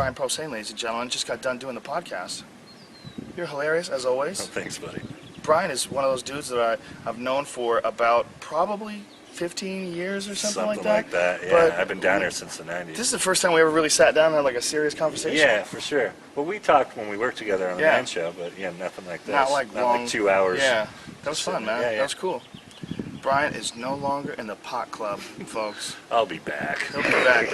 Brian Posehn, ladies and gentlemen. Just got done doing the podcast. You're hilarious, as always. Oh, thanks, buddy. Brian is one of those dudes that I've known for about probably 15 years or something like that. Yeah. But I've been down here since the 90s. This is the first time we ever really sat down and had like a serious conversation. Yeah, for sure. Well, we talked when we worked together on the Man Show, but yeah, nothing like this. Not like 2 hours. Yeah, that was fun, man. Yeah. That was cool. Brian is no longer in the pot club, folks. I'll be back. He'll be back.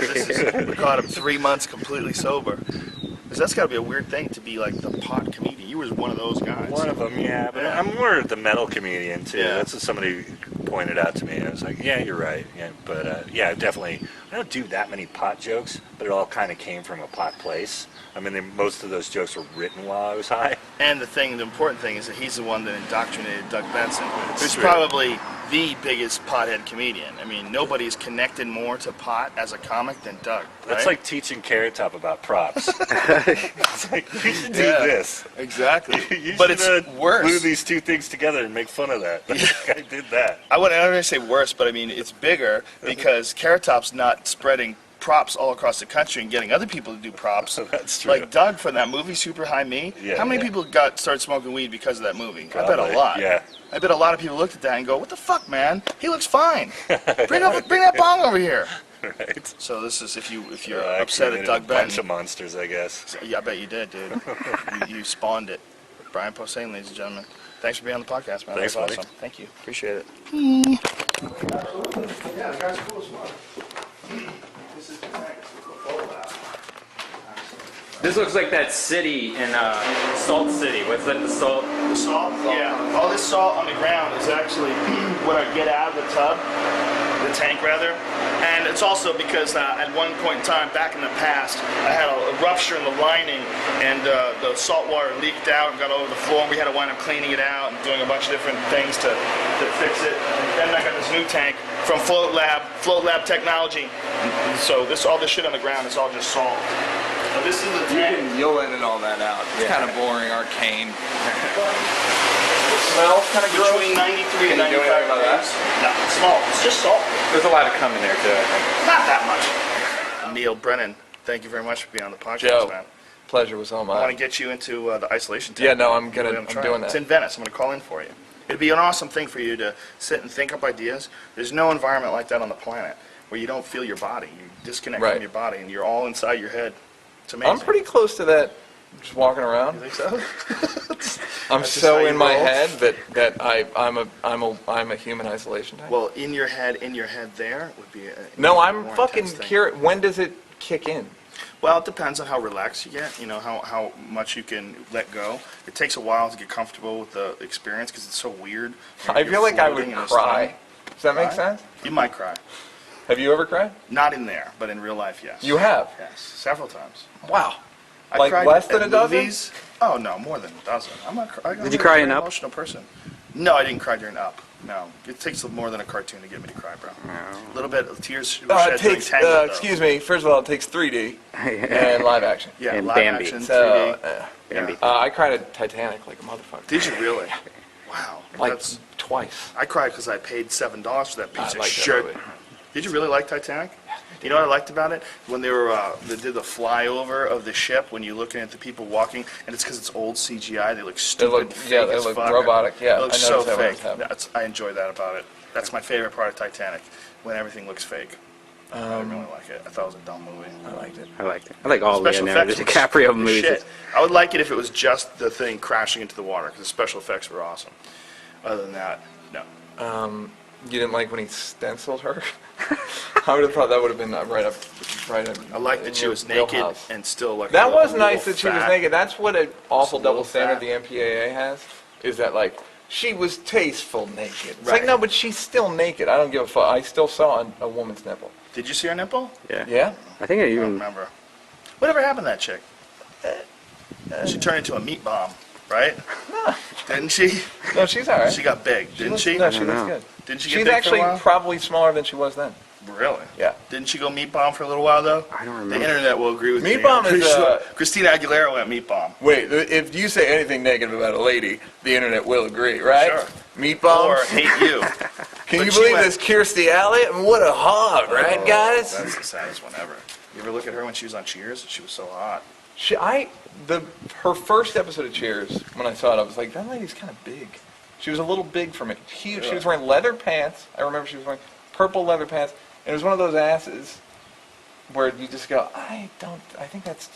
We caught him 3 months completely sober. Because that's got to be a weird thing to be like the pot comedian. You were one of those guys. One of them, yeah. But I'm more the metal comedian, too. Yeah. That's what somebody pointed out to me. I was like, yeah, you're right. Yeah, but yeah, definitely. I don't do that many pot jokes, but it all kind of came from a pot place. I mean, most of those jokes were written while I was high. And the important thing is that he's the one that indoctrinated Doug Benson, who's true. probably the biggest pothead comedian. I mean, nobody's connected more to pot as a comic than Doug. Right? That's like teaching Carrot Top about props. It's like, you should do this. Exactly. You But should, it's worse. glue these two things together and make fun of that. I did that. I wouldn't say worse, but I mean, it's bigger because Carrot Top's not spreading props all across the country and getting other people to do props. That's true. Like Doug from that movie Super High Me. Yeah, How many people started smoking weed because of that movie? Probably. I bet a lot. Yeah. I bet a lot of people looked at that and go, "What the fuck, man? He looks fine. Bring that bong over here." Right. So this is if you're I upset at created Doug a bunch Benson. of monsters, I guess. Yeah, I bet you did, dude. you spawned it. Brian Posehn, ladies and gentlemen. Thanks for being on the podcast, man. Thanks, that was buddy. awesome. Thank you. Appreciate it. Yeah, the guy's cool as fuck. This is the thing. This looks like that city in Salt City. What's that? The salt? The salt? Yeah. All this salt on the ground is actually what I get out of the tub, the tank rather. And it's also because at one point in time, back in the past, I had a rupture in the lining and the salt water leaked out and got over the floor. And we had to wind up cleaning it out and doing a bunch of different things to fix it. And then I got this new tank from Float Lab Technology. And so all this shit on the ground is all just salt. Now this is the tank. You'll edit all that out. It's kind of boring, arcane. It smells kind of between 93 and 95 Can you do anything about that? degrees. No, it's small. It's just salt. There's a lot of cum in there too, I think. Not that much. Neal, Brennan, thank you very much for being on the podcast, Joe, man. pleasure was all I want to mine. get you into the isolation tent. Yeah, no, I'm Try doing It's that. in Venice. I'm going to call in for you. It'd be an awesome thing for you to sit and think up ideas. There's no environment like that on the planet where you don't feel your body. You disconnect Right. from your body and you're all inside your head. It's amazing. I'm pretty close to that, just walking You around. think so? I'm That's just so how you in my roll? head that I'm a human isolation type. Well, in your head there would be a No, I'm more fucking intense thing. curious. When does it kick in? Well, it depends on how relaxed you get, you know, how much you can let go. It takes a while to get comfortable with the experience because it's so weird. I feel like I would Floating in a cry. storm. Does that make Cry? sense? You might cry. Have you ever cried? Not in there, but in real life, yes. You have? Yes, several times. Wow. I Like cried less than at a dozen? movies. Oh, no, more than a dozen. Did you cry in an Up? emotional person. No, I didn't cry during Up. No. It takes more than a cartoon to get me to cry, bro. A little bit of tears were shed It during takes, Tangled, though. excuse me, first of all, it takes 3D and live action. Yeah, and live Bambi. action, 3D. So, Bambi. I cried at Titanic like a motherfucker. Did you really? Wow. Like That's, twice. I cried because I paid $7 for that piece I of like that shit. movie. Did you really like Titanic? You know what I liked about it? When they did the flyover of the ship, when you're looking at the people walking, and it's because it's old CGI, they look stupid. look- fake yeah, they as look fuck. robotic, yeah, It looks I so noticed that when it was fake. happening. I enjoy that about it. That's my favorite part of Titanic, when everything looks fake. I really like it. I thought it was a dumb movie. I liked it. I liked it. I like all Special Leonardo effects were DiCaprio movies. shit. I would like it if it was just the thing crashing into the water, because the special effects were awesome. Other than that, no. You didn't like when he stenciled her? I would have thought that would have been right up. I liked that she was naked and still like. That a was little nice that she was fat. naked. That's what an awful Just a little double standard fat. the MPAA has. Is that like she was tasteful naked? It's Right. like no, but she's still naked. I don't give a fuck. I still saw a woman's nipple. Did you see her nipple? Yeah. Yeah. I think I I don't even. remember. Whatever happened to that chick? She turned into a meat bomb, right? Didn't she? No, she's all right. She got big, didn't she? No, she I don't looks know. good. Didn't she get She's big actually for a while? probably smaller than she was then. Really? Yeah. Didn't she go meat bomb for a little while though? I don't The remember. internet will agree with Meat me. bomb I'm pretty is, sure Christina Aguilera went meat bomb. Wait, if you say anything negative about a lady, the internet will agree, right? Sure. Meat bombs. Or hate you. Can but you she believe went- this Kirstie Alley? What a hog, right, Oh, guys? That's the saddest one ever. You ever look at her when she was on Cheers? She was so hot. Her first episode of Cheers, when I saw it, I was like, that lady's kind of big. She was a little big for me. Huge. She was wearing leather pants. I remember she was wearing purple leather pants. And it was one of those asses where you just go, I think that's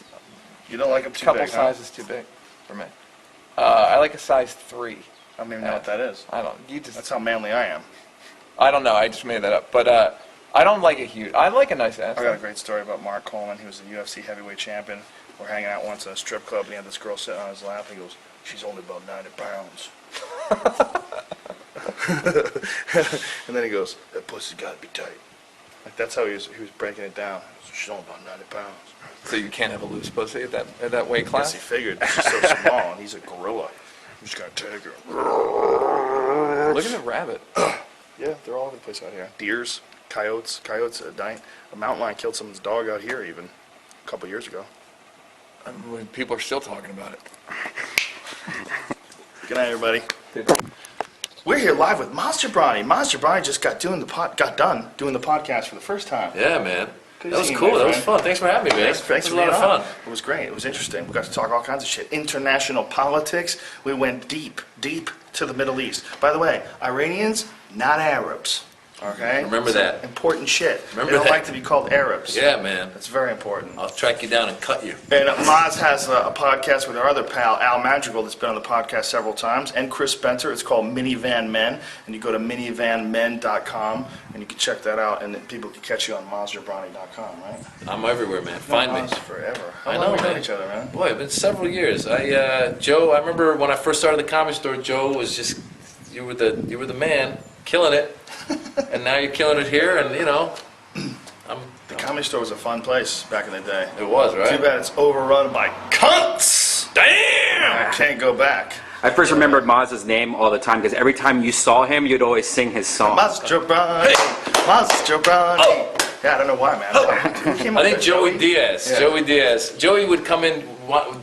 You don't like them too a couple big, huh? sizes too big for me. I like a size 3. I don't even know what that is. I don't. You just. That's how manly I am. I don't know. I just made that up. But I don't like a huge. I like a nice ass. I got a great story about Mark Coleman. He was the UFC heavyweight champion. We're hanging out once in a strip club, and he had this girl sitting on his lap. He goes, "She's only about 90 pounds." And then he goes, "That pussy's got to be tight." Like that's how he was breaking it down. She's only about 90 pounds. So you can't have a loose pussy at that weight class. Yes, he figured. She's so small, and he's a gorilla. You just gotta take her. Look at the rabbit. Yeah, they're all over the place out here. Deers, coyotes, a mountain lion killed someone's dog out here even a couple years ago. When people are still talking about it. Good night, everybody. We're here live with Jobrani. Jobrani just got done doing the podcast for the first time. Yeah, man. Good That was seeing you, cool. my That was friend. fun. Thanks for having me, man. Thanks It for was a lot being of on. fun. It was great. It was interesting. We got to talk all kinds of shit. International politics. We went deep to the Middle East. By the way, Iranians, not Arabs. Okay? Remember So, that. important shit. Remember they don't that. like to be called Arabs. Yeah, man. That's very important. I'll track you down and cut you. And Maz has a podcast with our other pal, Al Madrigal, that's been on the podcast several times, and Chris Spencer. It's called Minivan Men, and you go to minivanmen.com, and you can check that out, and then people can catch you on MazJobrani.com, right? I'm everywhere, man. Find me. Maz forever. How I long know, have we known man. each other, man? Boy, it's been several years. Joe, I remember when I first started the comedy store, Joe was just, you were the man, killing it. And now you're killing it here, and The Comedy Store was a fun place back in the day. it was, right? Too bad it's overrun by cunts. Damn! I can't go back. I first remembered Maz's name all the time because every time you saw him, you'd always sing his song. Maz Jobrani. Maz Jobrani. Oh. Yeah, I don't know why, man. Who came I up think with Joey Diaz. Yeah. Joey Diaz. Joey would come in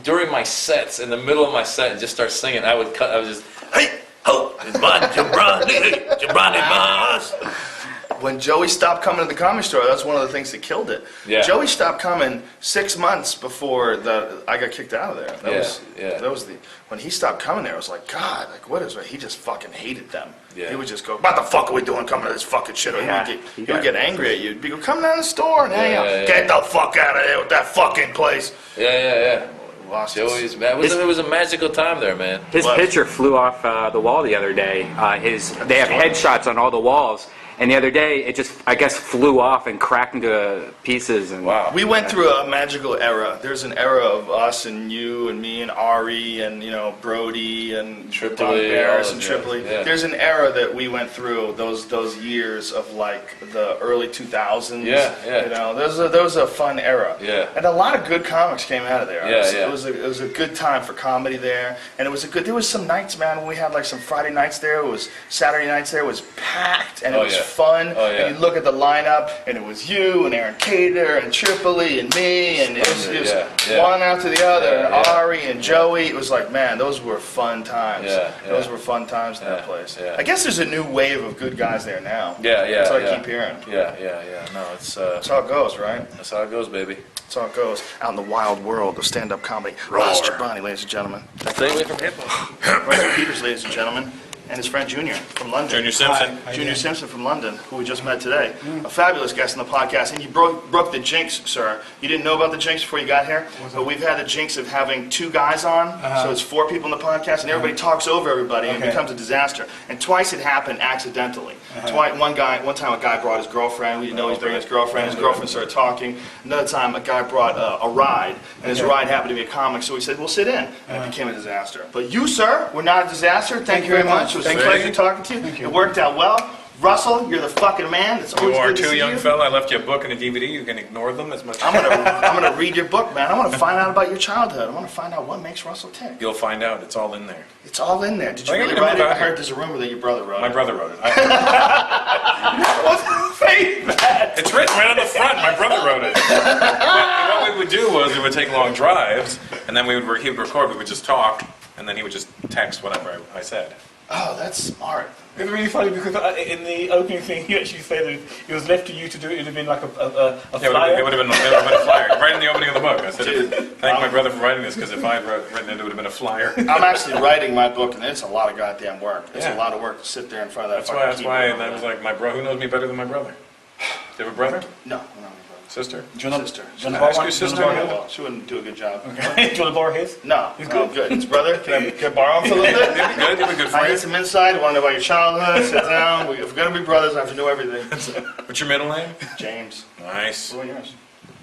during my sets, in the middle of my set, and just start singing. I was just, hey, ho, it's my Jobrani, Jobrani Maz. When Joey stopped coming to the Comedy Store, that's one of the things that killed it. Yeah. Joey stopped coming 6 months before I got kicked out of there. That was when he stopped coming there. I was like, God, like what is it? He just fucking hated them. Yeah. He would just go, what the fuck are we doing coming to this fucking shit? Or Yeah. he would get angry at you. He'd go, come down to the store and hang out. Yeah. Get the fuck out of there with that fucking place. Yeah. Lost Joey's, man, it was a magical time there, man. His What? picture flew off the wall the other day. They have headshots on all the walls, and the other day it just, I guess, flew off and cracked into pieces. And Wow. We went through a magical era. There's an era of us and you and me and Ari and Brody and Tripoli, Don Barris all and those Tripoli. guys, yeah. There's an era that we went through. Those years of like the early 2000s. Yeah. There was a fun era. Yeah. And a lot of good comics came out of there. Yeah. It was a good time for comedy there, and there was some nights, man, when we had like some Friday nights there. It was Saturday nights there. It was packed and it was fun. Oh, yeah. And you look at the lineup, and it was you and Aaron Cater and Tripoli and me, and it was one after the other. Yeah. Ari and Joey. It was like, man, those were fun times. Yeah. Those were fun times in that Yeah. place. Yeah. I guess there's a new wave of good guys there now. Yeah. That's what I keep hearing. Yeah. No, it's That's how it goes, right? that's how it goes, baby. That's how it goes. Out in the wild world of stand-up comedy. Ross Jobrani, ladies and gentlemen. Stay away from hip hop. Brennan Peters, ladies and gentlemen, and his friend Junior from London. Junior Simpson. Junior Simpson from London, who we just met today. A fabulous guest on the podcast. And you broke the jinx, sir. You didn't know about the jinx before you got here, but we've had the jinx of having 2 guys on, so it's 4 people in the podcast, and everybody talks over everybody, and it becomes a disaster. And twice it happened accidentally. One time a guy brought his girlfriend. We didn't know he was bringing his girlfriend. His girlfriend started talking. Another time a guy brought a ride, and his ride happened to be a comic, so we said, we'll sit in. And it became a disaster. But you, sir, were not a disaster. Thank you very much. It was a pleasure talking to you. It worked out well. Russell, you're the fucking man. It's always You are good to too, see young you. fella. I left you a book and a DVD. You can ignore them as much. I'm gonna read your book, man. I want to find out about your childhood. I want to find out what makes Russell tick. You'll find out. It's all in there. It's all in there. Did you I think really I'm write it? gonna move I out here. heard there's a rumor that your brother wrote it. My brother wrote it. What's the feedback? It's written right on the front. My brother wrote it. What we would do was we would take long drives, and then he would record. We would just talk, and then he would just text whatever I said. Oh, that's smart. It's really funny because in the opening thing, you actually say that it was left to you to do it. It would have been like a flyer. It would have been a flyer. Right in the opening of the book. I said, thank my brother for writing this, because if I had written it, it would have been a flyer. I'm actually writing my book, and it's a lot of goddamn work. It's Yeah. a lot of work to sit there in front of that. That's why that was like, my bro, who knows me better than my brother? Do you have a brother? No, no, Sister? Do you want sister. to Ask borrow your one? sister. Do you want to Well, she wouldn't do a good job. borrow his? No, He's oh, good. good. His brother, can I borrow him for a little bit? You'd be good. You'd be good I for need you. some insight. I want to know about your childhood. Sit down. If we're gonna be brothers, I have to know everything. What's your middle name? James. Nice. What are yours?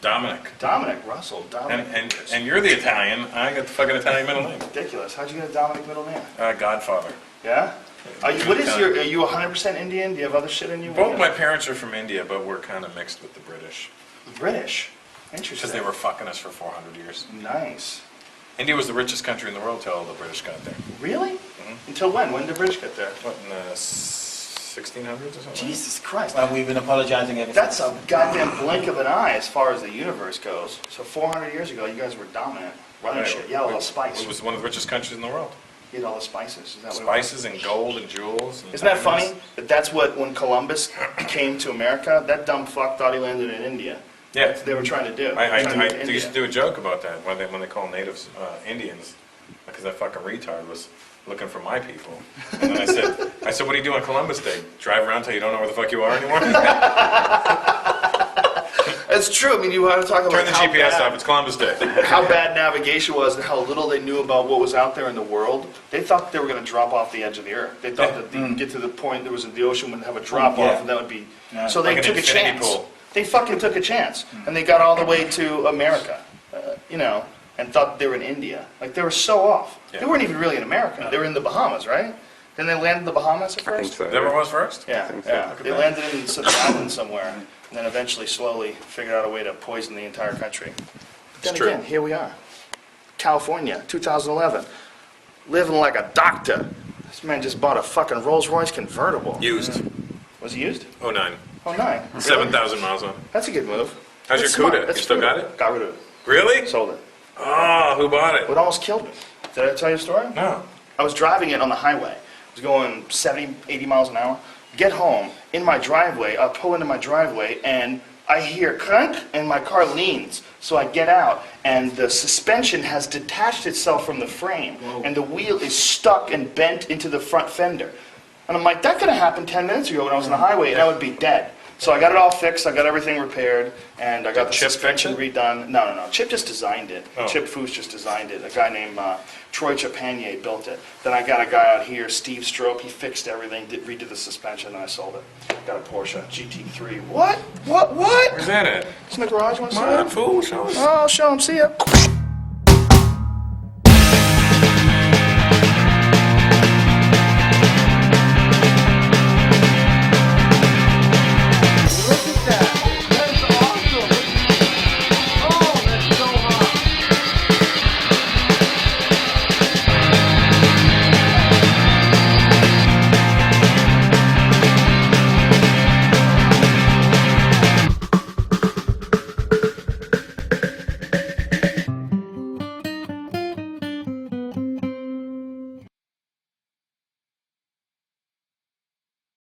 Dominic. Dominic Russell. Dominic. And you're the Italian. I got the fucking Italian middle name. Ridiculous. How'd you get a Dominic middle name? Godfather. Yeah. Are you 100% Indian? Do you have other shit in you? Both my parents are from India, but we're kind of mixed with the British. British. Because Interesting. they were fucking us for 400 years. Nice. India was the richest country in the world till the British got there. Really? Until when? When did the British get there? What, in the 1600s or something? Jesus Christ. Well, we've been apologizing ever That's since. a goddamn blink of an eye as far as the universe goes. So 400 years ago, you guys were dominant, running Right. shit. Yeah, all the spice. It was one of the richest countries in the world. You had all the spices. Is that what it was? Spices and gold and jewels. And Isn't that diamonds. funny? That's what, when Columbus came to America, that dumb fuck thought he landed in India. Yeah. They were trying to do. I Trying to get to used to India. do a joke about that when they call natives Indians, because that fucking retard was looking for my people. And then I said, what do you do on Columbus Day? Drive around till you don't know where the fuck you are anymore? It's true. I mean, you want to talk about Turn the how GPS bad- off. It's Columbus Day. how bad navigation was and how little they knew about what was out there in the world. They thought they were going to drop off the edge of the earth. They thought that they'd get to the point there was the ocean would have a drop off, Yeah. and that would be. Yeah. So they Like an took a infinity chance. pool. They fucking took a chance, and they got all the way to America, and thought they were in India. Like they were so off. Yeah. They weren't even really in America. They were in the Bahamas, right? Didn't they land in the Bahamas at I think first? so. Is that where it was first? Yeah, think so. yeah. Look at They that. landed in some island somewhere, and then eventually, slowly, figured out a way to poison the entire country. But then It's true. again, here we are, California, 2011, living like a doctor. This man just bought a fucking Rolls Royce convertible. Used. Was it used? 09. Oh, nine. 7,000 miles on it. That's a good move. How's That's your smart. CUDA? That's You still smart. got it? Got rid of it. Really? Sold it. Oh, who bought it? It almost killed me. Did I tell you a story? No. I was driving it on the highway. I was going 70, 80 miles an hour. Get home, in my driveway, I pull into my driveway, and I hear crank, and my car leans. So I get out, and the suspension has detached itself from the frame, and the wheel is stuck and bent into the front fender. And I'm like, that could have happened 10 minutes ago when I was on the highway, and I would be dead. So I got it all fixed, I got everything repaired, and I got the Chip suspension fix redone. No. Chip just designed it. Oh. Chip Foose just designed it. A guy named Troy Chapanier built it. Then I got a guy out here, Steve Strope, he fixed everything, redid the suspension, and I sold it. Got a Porsche GT3. What? Where's that at? It's in the garage, want to see Come on, it? fool. Show us. Oh, I'll show him, see ya.